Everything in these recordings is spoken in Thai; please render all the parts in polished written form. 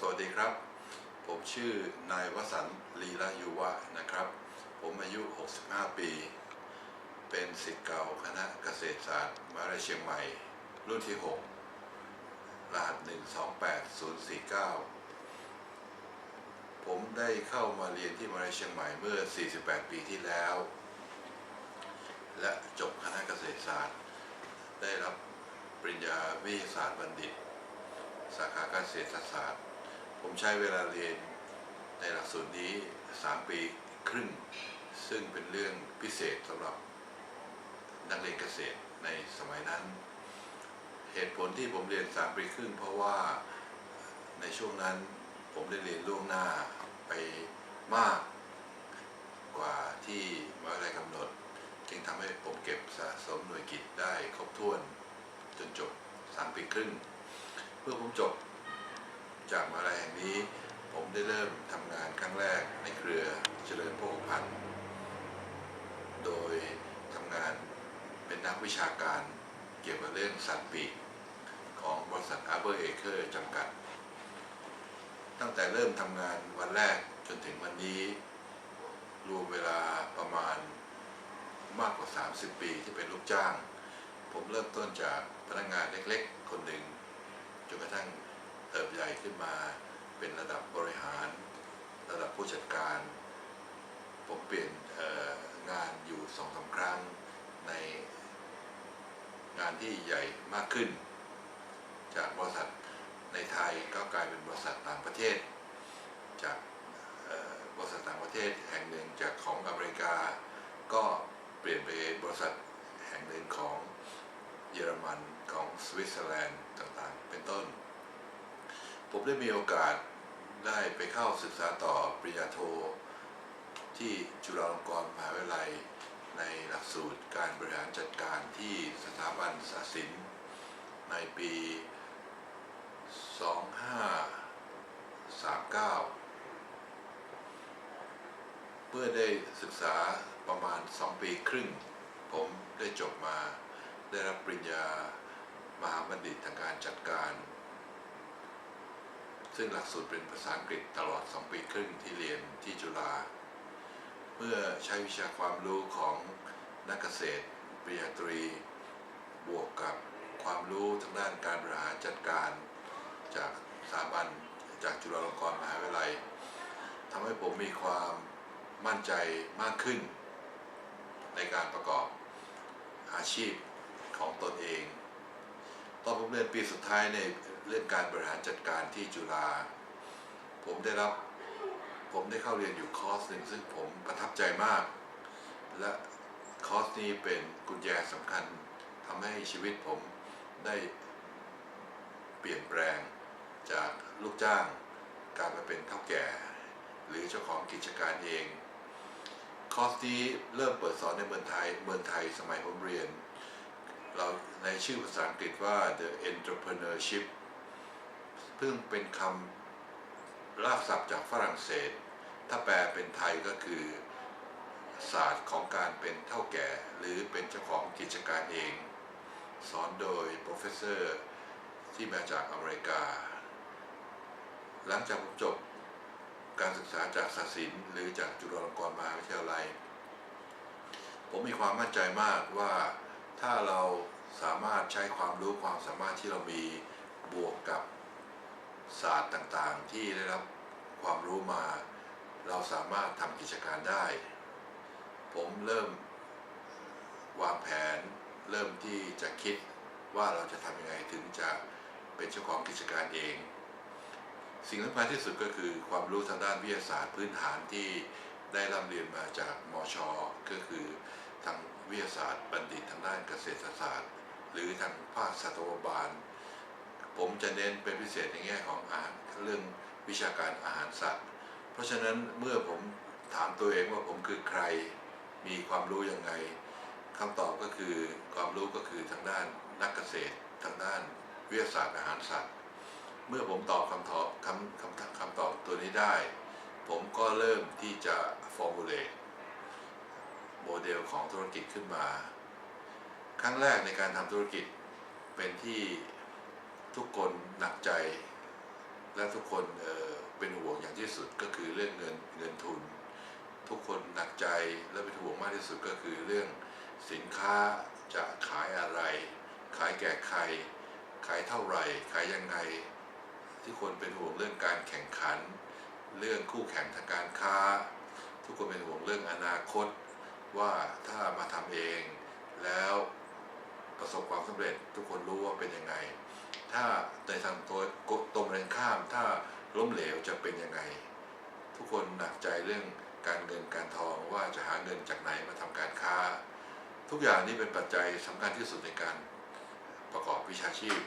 วัสดีครับผมชื่อนายวสันต์ ลีละยุวะนะครับผมอายุ 65 ปีเป็นศิษย์เก่าคณะเกษตรศาสตร์มหาวิทยาลัยเชียงใหม่รุ่นที่ 6 รหัส 128049 ผมได้เข้ามาเรียนที่มหาวิทยาลัยเชียงใหม่เมื่อ 48 ปีที่แล้ว และจบคณะเกษตรศาสตร์ได้รับปริญญาวิทยาศาสตร์บัณฑิตสาขาเกษตรศาสตร์ผมใช้เวลาเรียนในหลักสูตรนี้ 3 ปีครึ่งซึ่งเป็นเรื่องพิเศษสำหรับนักเรียนเกษตรในสมัยนั้นเหตุผลที่ผมเรียน 3 ปีครึ่งเพราะว่าในช่วงนั้นผมได้เรียนล่วงหน้าไปมากกว่าที่มหาวิทยาลัยกำหนดจึงทำให้ผมเก็บสะสมหน่วยกิตได้ครบถ้วนจนจบ 3 ปีครึ่งเมื่อผมจบจากมหาวิทยาลัยแห่งนี้ผมได้เริ่มทำงานครั้งแรกในเครือเจริญพหุพันธุ์โดยทำงานเป็นนักวิชาการเกี่ยวกับเรื่องสัตว์ปีกของบริษัท Arbor Acre จำกัดตั้งแต่เริ่มทำงานวันแรกจนถึงวันนี้รวมเวลาประมาณมากกว่า 30 ปีที่เป็นลูกจ้างผมเริ่มต้นจากพนักงานเล็กๆคนหนึ่งจนกระทั่งเติบใหญ่ขึ้นมาเป็นระดับบริหารระดับผู้จัดการผมเปลี่ยนงานอยู่ 2-3 ครั้งในงานที่ใหญ่มากขึ้นจากบริษัทในไทยก็กลายเป็นบริษัทต่างประเทศจากบริษัทต่างประเทศแห่งหนึ่งจากของอเมริกาก็เปลี่ยนไปบริษัทแห่งหนึ่งของเยอรมันของสวิตเซอร์แลนด์ต่างๆเป็นต้นผมได้มีโอกาสได้ไปเข้าศึกษาต่อปริญญาโทที่จุฬาลงกรณ์มหาวิทยาลัยในหลักสูตรการบริหารจัดการที่สถาบันศาสินในปี 2539 เมื่อได้ศึกษาประมาณ 2 ปีครึ่งผมได้จบมาได้รับปริญญามหาบัณฑิตทางการจัดการซึ่งหลักสูตรเป็นภาษาอังกฤษตลอด 2 ปีครึ่งที่เรียนที่จุฬาเมื่อใช้วิชาความรู้ของนักเกษตรปริญญาตรีบวกกับความรู้ทางด้านการบริหารจัดการจากสถาบันจากจุฬาลงกรณ์มหาวิทยาลัยทำให้ผมมีความมั่นใจมากขึ้นในการประกอบอาชีพของตนเองตอนผมเรียนปีสุดท้ายในเรื่องการบริหารจัดการที่จุฬาผมได้เข้าเรียนอยู่คอร์สหนึ่งซึ่งผมประทับใจมากและคอร์สนี้เป็นกุญแจสำคัญทำให้ชีวิตผมได้เปลี่ยนแปลงจากลูกจ้างกลายมาเป็นเฒ่าแก่หรือเจ้าของกิจการเองคอร์สนี้เริ่มเปิดสอนในเมืองไทยสมัยผมเรียนเราในชื่อภาษาอังกฤษว่า The Entrepreneurship เพิ่งเป็นคำรากศัพท์จากฝรั่งเศสถ้าแปลเป็นไทยก็คือศาสตร์ของการเป็นเฒ่าแก่หรือเป็นเจ้าของกิจการเองสอนโดยโปรเฟสเซอร์ที่มาจากอเมริกาหลังจากผมจบการศึกษาจากศาสินหรือจากจุฬาลงกรณ์มหาวิทยาลัยผมมีความมั่นใจมากว่าถ้าเราสามารถใช้ความรู้ความสามารถที่เรามีบวกกับศาสตร์ต่างๆที่ได้รับความรู้มาเราสามารถทำกิจการได้ผมเริ่มวางแผนเริ่มที่จะคิดว่าเราจะทำยังไงถึงจะเป็นเจ้าของกิจการเองสิ่งสำคัญที่สุดก็คือความรู้ทางด้านวิทยาศาสตร์พื้นฐานที่ได้ร่ำเรียนมาจากมช.ก็คือทางวิทยาศาสตร์บัณฑิตทางด้านเกษตรศาสตร์หรือทางภาคสัตวบาลผมจะเน้นเป็นพิเศษในแง่ของเรื่องวิชาการอาหารสัตว์เพราะฉะนั้นเมื่อผมถามตัวเองว่าผมคือใครมีความรู้ยังไงคำตอบก็คือความรู้ก็คือทางด้านนักเกษตรทางด้านวิทยาศาสตร์อาหารสัตว์เมื่อผมตอบคำตอบตัวนี้ได้ผมก็เริ่มที่จะ formulate โมเดลของธุรกิจขึ้นมาครั้งแรกในการทำธุรกิจเป็นที่ทุกคนหนักใจ และทุกคนเป็นห่วงอย่างที่สุดก็คือเรื่องเงินทุนทุกคนหนักใจและเป็นห่วงมากที่สุดก็คือเรื่องสินค้าจะขายอะไรขายแก่ใครขายเท่าไหร่ขายยังไงทุกคนเป็นห่วงเรื่องการแข่งขันเรื่องคู่แข่งทางการค้าทุกคนเป็นห่วงเรื่องอนาคตว่าถ้ามาทำเองแล้วประสบความสำเร็จทุกคนรู้ว่าเป็นยังไงถ้าในทางตัวตรงกันข้ามถ้าล้มเหลวจะเป็นยังไงทุกคนหนักใจเรื่องการเงินการทองว่าจะหาเงินจากไหนมาทำการค้าทุกอย่างนี้เป็นปัจจัยสำคัญที่สุดในการประกอบวิชาชีพ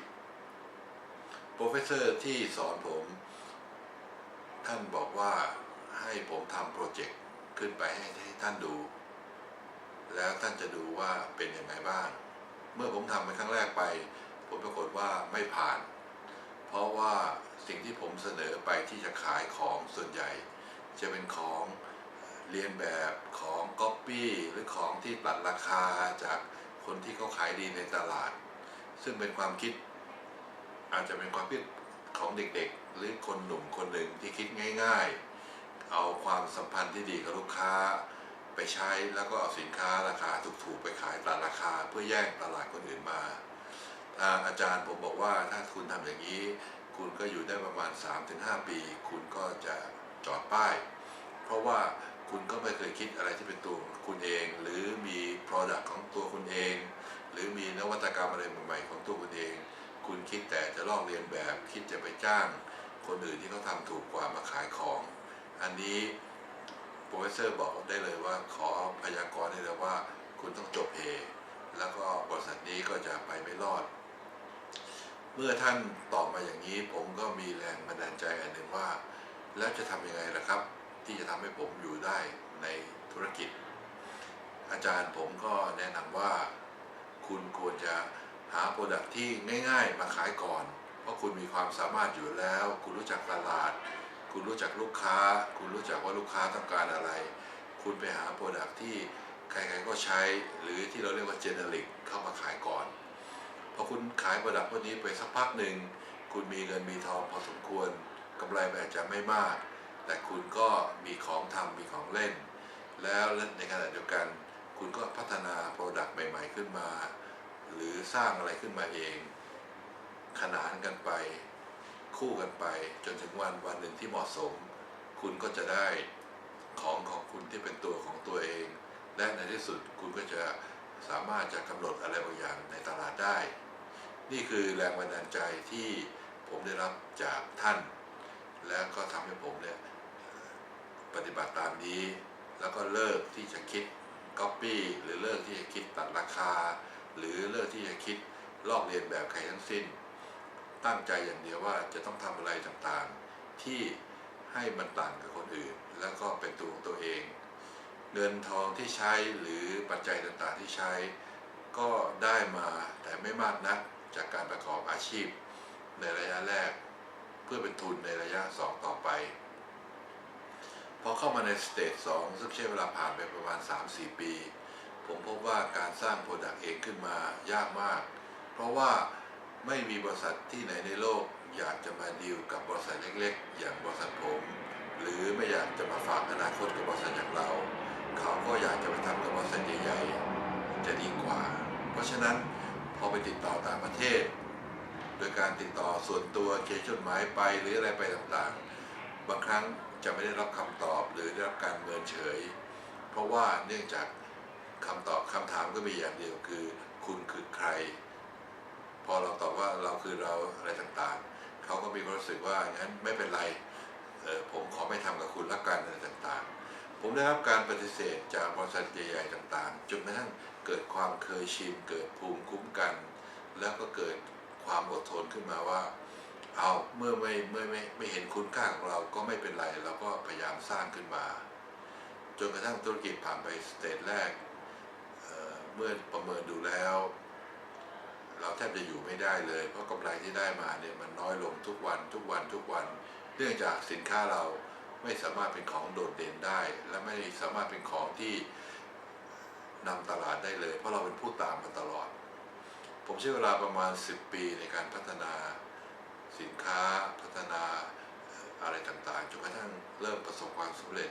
โปรเฟสเซอร์ที่สอนผมท่านบอกว่าให้ผมทำโปรเจกต์ขึ้นไปให้ท่านดูแล้วท่านจะดูว่าเป็นยังไงบ้างเมื่อผมทำเป็นครั้งแรกไปผมปรากฏว่าไม่ผ่านเพราะว่าสิ่งที่ผมเสนอไปที่จะขายของส่วนใหญ่จะเป็นของเรียนแบบของก๊อปปี้หรือของที่ตัดราคาจากคนที่เขาขายดีในตลาดซึ่งเป็นความคิดอาจจะเป็นความคิดของเด็กๆหรือคนหนุ่มคนหนึ่งที่คิดง่ายๆเอาความสัมพันธ์ที่ดีกับลูกค้าไปใช้แล้วก็เอาสินค้าราคาถูกๆไปขายตัดราคาเพื่อแย่งตลาดคนอื่นมาทางอาจารย์ผมบอกว่าถ้าคุณทำอย่างนี้คุณก็อยู่ได้ประมาณ 3-5 ปีคุณก็จะจอดป้ายเพราะว่าคุณก็ไม่เคยคิดอะไรที่เป็นตัวคุณเองหรือมี product ของตัวคุณเองหรือมีนวัตกรรมอะไรใหม่ๆของตัวคุณเองคุณคิดแต่จะลอกเลียนแบบคิดจะไปจ้างคนอื่นที่เขาทำถูกกว่ามาขายของอันนี้โปรเฟสเซอร์บอกได้เลยว่าขอพยากรณ์ได้เลยว่าคุณต้องจบเอแล้วก็บริษัทนี้ก็จะไปไม่รอดเมื่อท่านตอบมาอย่างนี้ผมก็มีแรงบันดาลใจอันหนึ่งว่าแล้วจะทำยังไงล่ะครับที่จะทำให้ผมอยู่ได้ในธุรกิจอาจารย์ผมก็แนะนำว่าคุณควรจะหาโปรดักที่ง่ายๆมาขายก่อนเพราะคุณมีความสามารถอยู่แล้วคุณรู้จักตลาดคุณรู้จักลูกค้าคุณรู้จักว่าลูกค้าต้องการอะไรคุณไปหาโปรดักที่ใครๆก็ใช้หรือที่เราเรียกว่าเจเนริกเข้ามาขายก่อนพอคุณขายโปรดักพวกนี้ไปสักพักหนึ่งคุณมีเงินมีทองพอสมควรกำไรอาจจะไม่มากแต่คุณก็มีของทำมีของเล่นแล้วในขณะเดียวกันคุณก็พัฒนาโปรดักต์ใหม่ๆขึ้นมาหรือสร้างอะไรขึ้นมาเองขนานกันไปคู่กันไปจนถึงวันหนึ่งที่เหมาะสมคุณก็จะได้ของคุณที่เป็นตัวของตัวเองและในที่สุดคุณก็จะสามารถจะกำหนดอะไรบางอย่างในตลาดได้นี่คือแรงบันดาลใจที่ผมได้รับจากท่านแล้วก็ทำให้ผมเนี่ยปฏิบัติตามนี้แล้วก็เลิกที่จะคิดก๊อปปี้หรือเลิกที่จะคิดตัดราคาหรือเลิกที่จะคิดลอกเลียนแบบใครทั้งสิ้นตั้งใจอย่างเดียวว่าจะต้องทำอะไรต่างๆที่ให้มันต่างกับคนอื่นแล้วก็เป็นตัวของตัวเองเงินทองที่ใช้หรือปัจจัยต่างๆที่ใช้ก็ได้มาแต่ไม่มากนักจากการประกอบอาชีพในระยะแรกเพื่อเป็นทุนในระยะ2ต่อไปพอเข้ามาในสเตจ2ซึ่งใช้เวลาผ่านไปประมาณ 3-4 ปีผมพบว่าการสร้างโปรดักต์เองขึ้นมายากมากเพราะว่าไม่มีบริษัทที่ไหนในโลกอยากจะมาดีลกับบริษัทเล็กๆอย่างบริษัทผมหรือไม่อยากจะมาฝากอนาคตกับบริษัทอย่างเราเขาก็อยากจะไปทำกับบริษัทใหญ่ๆจะดีกว่าเพราะฉะนั้นพอไปติดต่อต่างประเทศโดยการติดต่อส่วนตัวเขียนจดหมายไปหรืออะไรไปต่างๆบางครั้งจะไม่ได้รับคำตอบหรือได้รับการเมินเฉยเพราะว่าเนื่องจากคำถามก็มีอย่างเดียวคือคุณคือใครพอเราตอบว่าเราคือเราอะไรต่างๆเขาก็มีความรู้สึกว่างั้นไม่เป็นไรผมขอไม่ทำกับคุณละกันอะไรต่างๆผมได้รับการปฏิเสธจากบริษัทใหญ่ๆต่างๆจนกระทั่งเกิดความเคยชินเกิดภูมิคุ้มกันแล้วก็เกิดความอดทนขึ้นมาว่าเอาเมื่อไม่เห็นคุณค่าของเราก็ไม่เป็นไรเราก็พยายามสร้างขึ้นมาจนกระทั่งธุรกิจผ่านไปสเตจแรกเมื่อประเมินดูแล้วเราแทบจะอยู่ไม่ได้เลยเพราะกำไรที่ได้มาเนี่ยมันน้อยลงทุกวันเนื่องจากสินค้าเราไม่สามารถเป็นของโดดเด่นได้และไม่สามารถเป็นของที่นำตลาดได้เลยเพราะเราเป็นผู้ตามมาตลอดผมใช้เวลาประมาณ10 ปีในการพัฒนาสินค้าพัฒนา อะไรต่างๆจนกระทั่งเริ่มประสบความสำเร็จ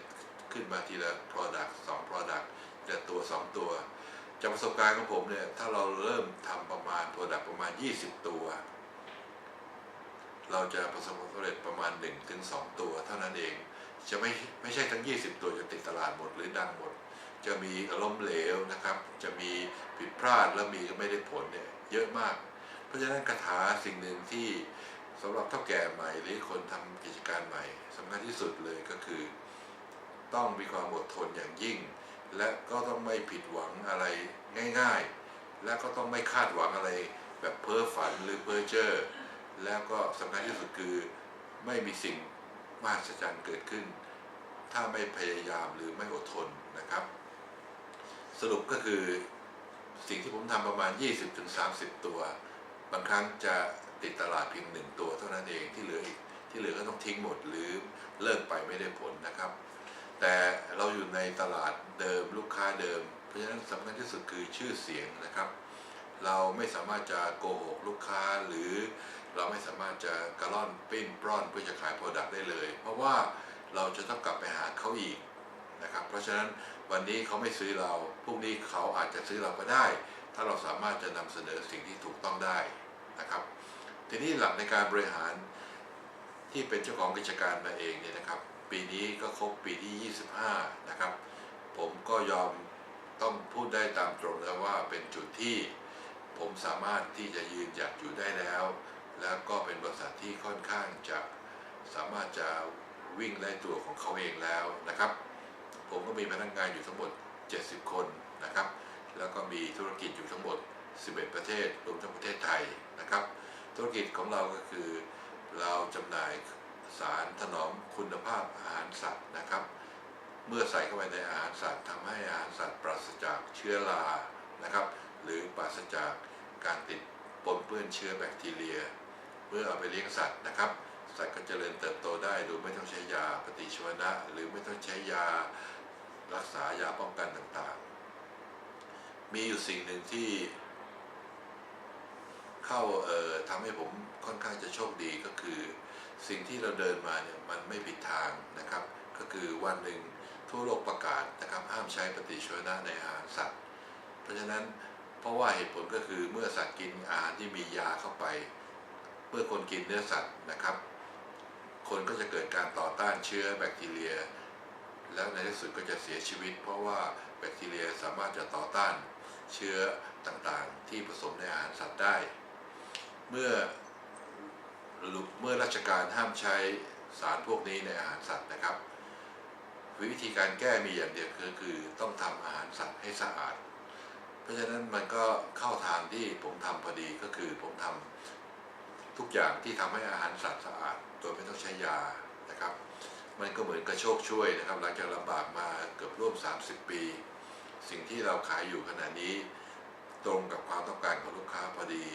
ขึ้นมาทีละ product 2 product ทีละตัว2ตัวจากประสบการณ์ของผมเนี่ยถ้าเราเริ่มทำประมาณ product ประมาณ20ตัวเราจะประสบความสำเร็จประมาณ 1-2 ตัวเท่านั้นเองจะไม่ใช่ทั้ง20ตัวจะติดตลาดหมดหรือดังหมดจะมีล้มเหลวนะครับจะมีผิดพลาดแล้วมีก็ไม่ได้ผลเนี่ยเยอะมากเพราะฉะนั้นคาถาสิ่งหนึ่งที่สำหรับเฒ่าแก่ใหม่หรือคนทำกิจการใหม่สำคัญที่สุดเลยก็คือต้องมีความอดทนอย่างยิ่งและก็ต้องไม่ผิดหวังอะไรง่ายๆและก็ต้องไม่คาดหวังอะไรแบบเพ้อฝันหรือเพ้อเจ้อแล้วก็สำคัญที่สุดคือไม่มีสิ่งมหัศจรรย์เกิดขึ้นถ้าไม่พยายามหรือไม่อดทนนะครับสรุปก็คือสิ่งที่ผมทำประมาณ 20-30 ตัวบางครั้งจะติดตลาดเพียง1ตัวเท่านั้นเองที่เหลือก็ต้องทิ้งหมดหรือเลิกไปไม่ได้ผลนะครับแต่เราอยู่ในตลาดเดิมลูกค้าเดิมเพราะฉะนั้นสำคัญที่สุดคือชื่อเสียงนะครับเราไม่สามารถจะโกหกลูกค้าหรือเราไม่สามารถจะกระล่อนปิ้นปล้อนเพื่อจะขายโปรดักต์ได้เลยเพราะว่าเราจะต้องกลับไปหาเขาอีกนะครับเพราะฉะนั้นวันนี้เขาไม่ซื้อเราพรุ่งนี้เขาอาจจะซื้อเราก็ได้ถ้าเราสามารถจะนำเสนอสิ่งที่ถูกต้องได้นะครับทีนี้หลักในการบริหารที่เป็นเจ้าของกิจการมาเองเนี่ยนะครับปีนี้ก็ครบปีที่25นะครับผมก็ยอมต้องพูดได้ตามตรงแล้วว่าเป็นจุดที่ผมสามารถที่จะยืนหยัดอยู่ได้แล้วแล้วก็เป็นบริษัทที่ค่อนข้างจะสามารถจะวิ่งได้ตัวของเขาเองแล้วนะครับผมก็มีพนักงานอยู่ทั้งหมด70คนนะครับแล้วก็มีธุรกิจอยู่ทั้งหมด11ประเทศรวมทั้งประเทศไทยนะครับธุรกิจของเราก็คือเราจำหน่ายสารถนอมคุณภาพอาหารสัตว์นะครับเมื่อใส่เข้าไปในอาหารสัตว์ทำให้อาหารสัตว์ปราศจากเชื้อรานะครับหรือปราศจากการติดปนเปื้อนเชื้อแบคทีเรียเมื่อเอาไปเลี้ยงสัตว์นะครับสัตว์ก็เจริญเติบโตได้โดยไม่ต้องใช้ยาปฏิชีวนะหรือไม่ต้องใช้ยารักษายาป้องกันต่างๆมีอยู่สิ่งหนึ่งที่เข้าทำให้ผมค่อนข้างจะโชคดีก็คือสิ่งที่เราเดินมาเนี่ยมันไม่ผิดทางนะครับก็คือวันหนึ่งทั่วโลกประกาศนะครับห้ามใช้ปฏิชีวนะในอาหารสัตว์เพราะฉะนั้นเพราะว่าเหตุผลก็คือเมื่อสัตว์กินอาหารที่มียาเข้าไปเมื่อคนกินเนื้อสัตว์นะครับคนก็จะเกิดการต่อต้านเชื้อแบคทีเรียแล้วในที่สุดก็จะเสียชีวิตเพราะว่าแบคทีเรียสามารถจะต่อต้านเชื้อต่างๆที่ผสมในอาหารสัตว์ได้เมื่อราชการห้ามใช้สารพวกนี้ในอาหารสัตว์นะครับวิธีการแก้มีอย่างเดียวคือต้องทำอาหารสัตว์ให้สะอาดเพราะฉะนั้นมันก็เข้าทางที่ผมทำพอดีก็คือผมทำทุกอย่างที่ทำให้อาหารสัตว์สะอาดโดยไม่ต้องใช้ยานะครับมันก็เหมือนกระโชคช่วยนะครับหลังจากลำบากมาเกือบร่วม30ปีสิ่งที่เราขายอยู่ขณะนี้ตรงกับความต้องการของลูกค้าพอดี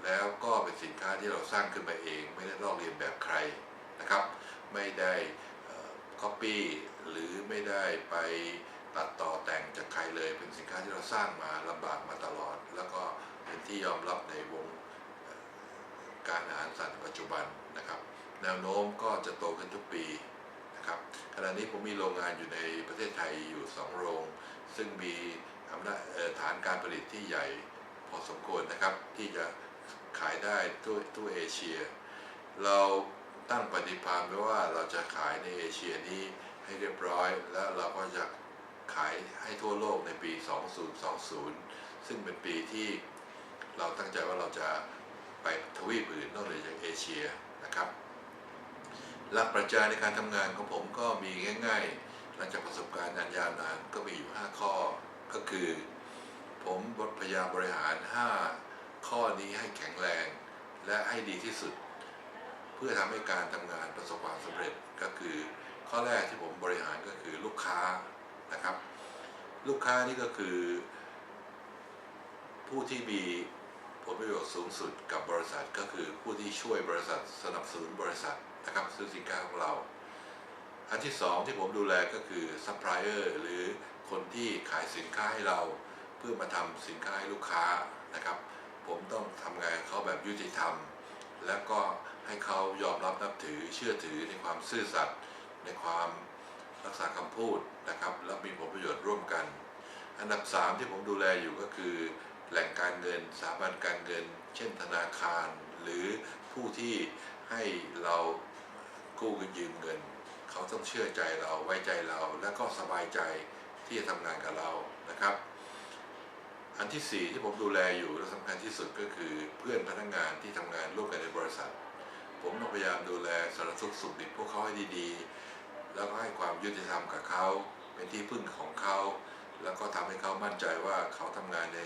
แล้วก็เป็นสินค้าที่เราสร้างขึ้นมาเองไม่ได้ลอกเลียนแบบใครนะครับไม่ได้copy หรือไม่ได้ไปตัดต่อแต่งจากใครเลยเป็นสินค้าที่เราสร้างมาลำบากมาตลอดแล้วก็เป็นที่ยอมรับในวงการอาหารสัตว์ปัจจุบันนะครับแนวโน้มก็จะโตขึ้นทุกปีนะครับขณะนี้ผมมีโรงงานอยู่ในประเทศไทยอยู่2โรงซึ่งมีฐานการผลิตที่ใหญ่พอสมควรนะครับที่จะขายได้ทั่วเอเชียเราตั้งปฏิภาณไว้ว่าเราจะขายในเอเชียนี้ให้เรียบร้อยแล้วเราก็จะขายให้ทั่วโลกในปี 2020 ซึ่งเป็นปีที่เราตั้งใจว่าเราจะไปทวีปอื่นนอกเหนือจากเอเชียนะครับหลักปรัชญาในการทำงานของผมก็มีง่ายๆหลังจากประสบการณ์อันยาวนานก็มีอยู่5ข้อก็คือผมพยายามบริหาร5ข้อนี้ให้แข็งแรงและให้ดีที่สุดเพื่อทำให้การทำงานประสบความสำเร็จก็คือข้อแรกที่ผมบริหารก็คือลูกค้านะครับลูกค้านี่ก็คือผู้ที่มีผลประโยชน์สูงสุดกับบริษัทก็คือผู้ที่ช่วยบริษัทสนับสนุนบริษัทนะครับซื้อสินค้าของเราอันที่2ที่ผมดูแลก็คือซัพพลายเออร์หรือคนที่ขายสินค้าให้เราเพื่อมาทำสินค้าให้ลูกค้านะครับผมต้องทำงานเขาแบบยุติธรรมแล้วก็ ให้เขายอมรับนับถือเชื่อถือในความซื่อสัตย์ในความรักษาคำพูดนะครับและมีผลประโยชน์ร่วมกันอันดับ3ที่ผมดูแลอยู่ก็คือแหล่งการเงินสถาบันการเงินเช่นธนาคารหรือผู้ที่ให้เรากู้ยืมเงินเขาต้องเชื่อใจเราไว้ใจเราและก็สบายใจที่จะทำงานกับเรานะครับอันที่4ที่ผมดูแลอยู่และสำคัญที่สุดก็คือเพื่อนพนักงานที่ทำงานร่วมกันในบริษัทผมต้องพยายามดูแลสารทุกข์สุขดิบพวกเขาให้ดีๆแล้วก็ให้ความยุติธรรมกับเขาเป็นที่พึ่งของเขาแล้วก็ทำให้เขามั่นใจว่าเขาทำงานใน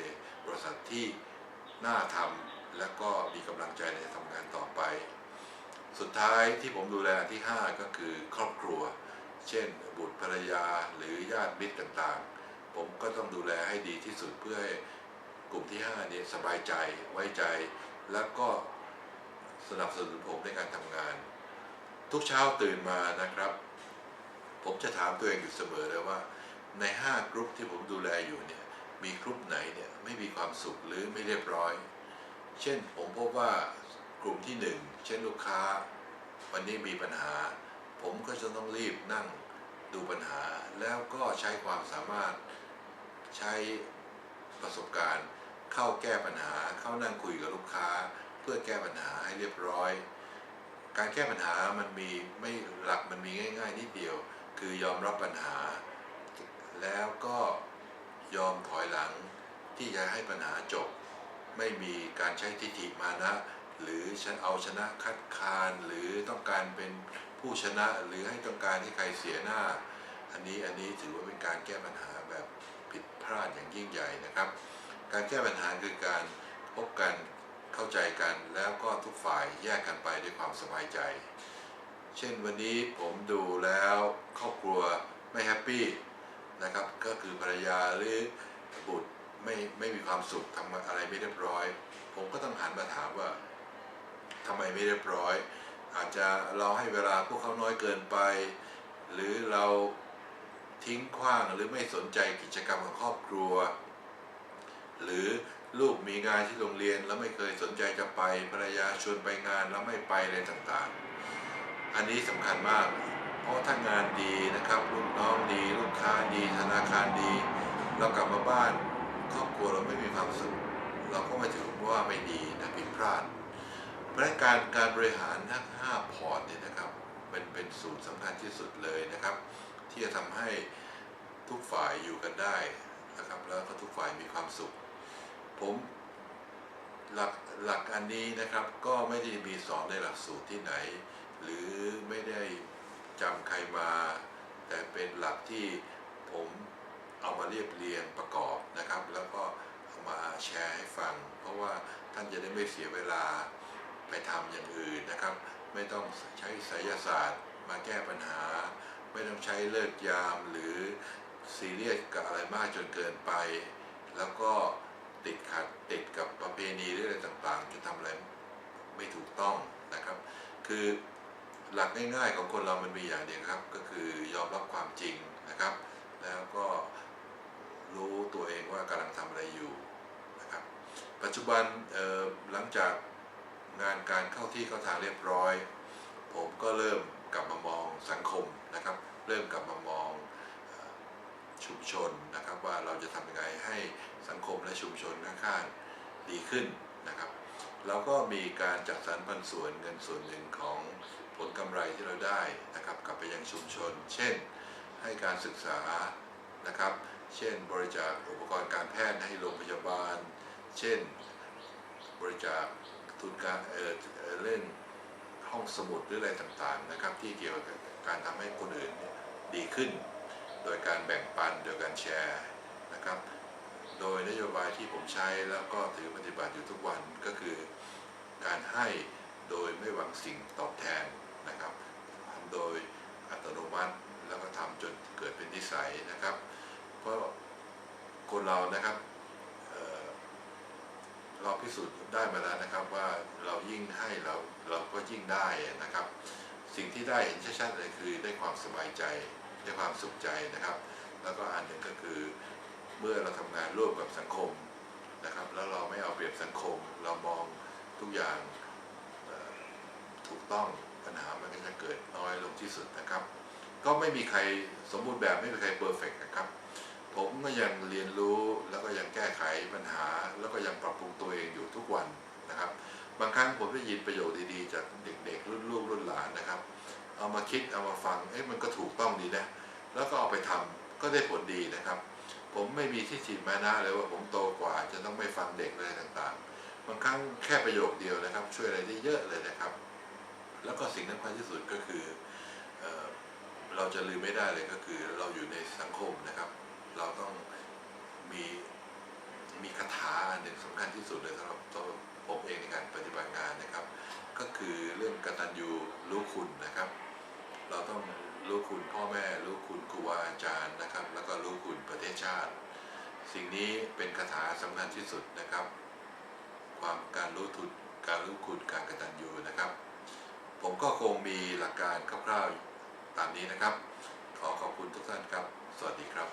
บริษัทที่น่าทำและก็มีกำลังใจในทำงานต่อไปสุดท้ายที่ผมดูแลอันที่5ก็คือครอบครัวเช่นบุตรภรรยาหรือญาติมิตรต่างๆผมก็ต้องดูแลให้ดีที่สุดเพื่อให้กลุ่มที่5นี้สบายใจไว้ใจและก็สนับสนุนผมในการทำงานทุกเช้าตื่นมานะครับผมจะถามตัวเองอยู่เสมอเลยว่าใน5กลุ่มที่ผมดูแลอยู่เนี่ยมีกลุ่มไหนเนี่ยไม่มีความสุขหรือไม่เรียบร้อยเช่นผมพบว่ากลุ่มที่1เช่นลูกค้าวันนี้มีปัญหาผมก็จะต้องรีบนั่งดูปัญหาแล้วก็ใช้ความสามารถใช้ประสบการณ์เข้าแก้ปัญหาเข้านั่งคุยกับลูกค้าเพื่อแก้ปัญหาให้เรียบร้อยการแก้ปัญหามันมีไม่หลักมันมีง่ายๆนิดเดียวคือยอมรับปัญหาแล้วก็ยอมถอยหลังที่จะให้ปัญหาจบไม่มีการใช้ทิฐิมานะหรือฉันเอาชนะคัดค้านหรือต้องการเป็นผู้ชนะหรือให้ต้องการให้ใครเสียหน้าอันนี้ถือว่าเป็นการแก้ปัญหาแบบผิดพลาดอย่างยิ่งใหญ่นะครับการแก้ปัญหาคือการพบกันเข้าใจกันแล้วก็ทุกฝ่ายแยกกันไปด้วยความสบายใจเช่นวันนี้ผมดูแล้วครอบครัวไม่แฮปปี้นะครับก็คือภรรยาหรือบุตรไม่มีความสุขทำอะไรไม่เรียบร้อยผมก็ต้องหันมาถามว่าทำไมไม่เรียบร้อยอาจจะเราให้เวลาพวกเขาน้อยเกินไปหรือเราทิ้งขว้างหรือไม่สนใจกิจกรรมของครอบครัวหรือลูกมีงานที่โรงเรียนแล้วไม่เคยสนใจจะไปภรรยาชวนไปงานแล้วไม่ไปอะไรต่างๆอันนี้สำคัญมากเพราะถ้างานดีนะครับลูกน้องดีลูกค้าดีธนาคารดีเรากลับมาบ้านครอบครัวเราไม่มีความสุขเราก็ไม่ถือว่าไม่ดีนะผิดพลาดเพราะการบริหารทั้ง5พอร์ตเนี่ยนะครับเป็นสูตรสำคัญที่สุดเลยนะครับที่จะทำให้ทุกฝ่ายอยู่กันได้นะครับแล้วก็ทุกฝ่ายมีความสุขผมหลักอันนี้นะครับก็ไม่ได้มีสอนในหลักสูตรที่ไหนหรือไม่ได้จำใครมาแต่เป็นหลักที่ผมเอามาเรียบเรียงประกอบนะครับแล้วก็เอามาแชร์ให้ฟังเพราะว่าท่านจะได้ไม่เสียเวลาไปทำอย่างอื่นนะครับไม่ต้องใช้ไสยศาสตร์มาแก้ปัญหาไม่ต้องใช้เลิกยามหรือซีเรียสกับอะไรมากจนเกินไปแล้วก็ติดกับประเพณีหรืออะไรต่างๆจะทำอะไรไม่ถูกต้องนะครับคือหลักง่ายๆของคนเรามันมีอย่างเดียวครับก็คือยอมรับความจริงนะครับแล้วก็รู้ตัวเองว่ากำลังทำอะไรอยู่นะครับปัจจุบันหลังจากงานการเข้าที่เข้าทางเรียบร้อยผมก็เริ่มกลับมามองสังคมนะครับเริ่มกลับมามองชุมชนนะครับว่าเราจะทำยังไงให้สังคมและชุมชนข้างๆดีขึ้นนะครับเราก็มีการจัดสรรปันส่วนเงินส่วนหนึ่งของผลกำไรที่เราได้นะครับกลับไปยังชุมชนเช่นให้การศึกษานะครับเช่นบริจาคอุปกรณ์การแพทย์ให้โรงพยาบาลเช่นบริจาคทุนการเล่นห้องสมุดหรืออะไรต่างๆนะครับที่เกี่ยวกับการทำให้คนอื่นดีขึ้นโดยการแบ่งปันโดยการแชร์นะครับโดยนโยบายที่ผมใช้แล้วก็ถือปฏิบัติอยู่ทุกวันก็คือการให้โดยไม่หวังสิ่งตอบแทนนะครับทำโดยอัตโนมัติแล้วก็ทำจนเกิดเป็นนิสัยนะครับเพราะคนเรานะครับเราพิสูจน์ได้มาแล้วนะครับว่าเรายิ่งให้เราก็ยิ่งได้นะครับสิ่งที่ได้เห็นชัดๆเลยคือได้ความสบายใจได้ความสุขใจนะครับแล้วก็อันหนึ่งก็คือเมื่อเราทำงานร่วมกับสังคมนะครับแล้วเราไม่เอาเปรียบสังคมเรามองทุกอย่าง ถูกต้องปัญหามันก็จะเกิดน้อยลงที่สุดนะครับก็ไม่มีใครสมบูรณ์แบบไม่มีใครเพอร์เฟกต์นะครับผมก็ยังเรียนรู้แล้วก็ยังแก้ไขปัญหาแล้วก็ยังปรับปรุงตัวเองอยู่ทุกวันนะครับบางครั้งผมได้ยินประโยชน์ดีๆจากเด็กๆรุ่นลูกรุ่นหลานนะครับเอามาคิดเอามาฟังมันก็ถูกต้องดีนะแล้วก็เอาไปทำก็ได้ผลดีนะครับผมไม่มีที่ฉีดมานะเลยว่าผมโตกว่าจะต้องไม่ฟังเด็กอะไรต่างๆบางครั้งแค่ประโยคเดียวนะครับช่วยอะไรได้เยอะเลยนะครับแล้วก็สิ่งสำคัญที่สุดก็คือเราจะลืมไม่ได้เลยก็คือเราอยู่ในสังคมนะครับเราต้องมีคาถาอันหนึ่งสำคัญที่สุดเลยสำหรับตัวผมเองในการปฏิบัติงานนะครับก็คือเรื่องกตัญญูรู้คุณนะครับเราต้องรู้คุณพ่อแม่รู้คุณครูบาอาจารย์นะครับแล้วก็รู้คุณประเทศชาติสิ่งนี้เป็นคาถาสำคัญที่สุดนะครับการรู้คุณการกตัญญูนะครับผมก็คงมีหลักการคร่าวๆตามนี้นะครับขอขอบคุณทุกท่านครับสวัสดีครับ